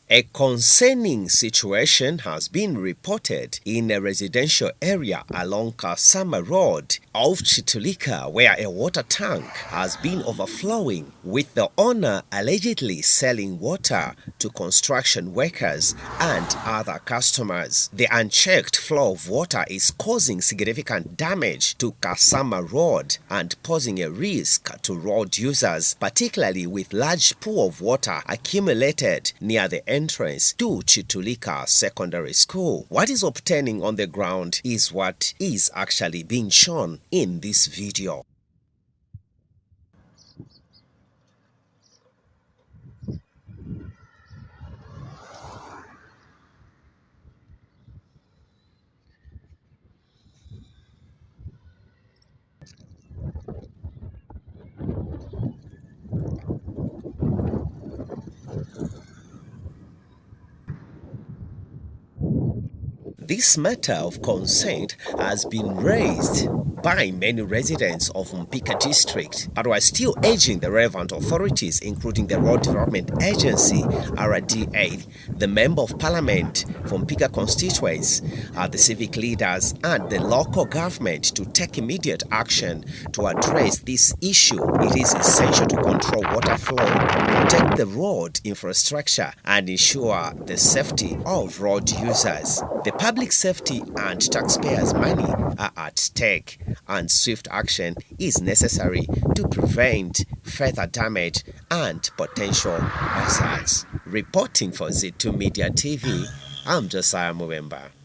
A concerning situation has been reported in a residential area along Kasama Road of Chitulika, where a water tank has been overflowing, with the owner allegedly selling water to construction workers and other customers. The unchecked flow of water is causing significant damage to Kasama Road and posing a risk to road users, particularly with large pool of water accumulated near the entrance to Chitulika Secondary School. What is obtaining on the ground is what is actually being shown in this video. This matter of consent has been raised by many residents of Mpika district, but we're still urging the relevant authorities, including the Road Development Agency, RDA, the Member of Parliament from Mpika constituents, the civic leaders and the local government to take immediate action to address this issue. It is essential to control water flow, protect the road infrastructure and ensure the safety of road users. The public safety and taxpayers' money are at stake, and swift action is necessary to prevent further damage and potential hazards. Reporting for Z2 Media TV, I'm Josiah Muwemba.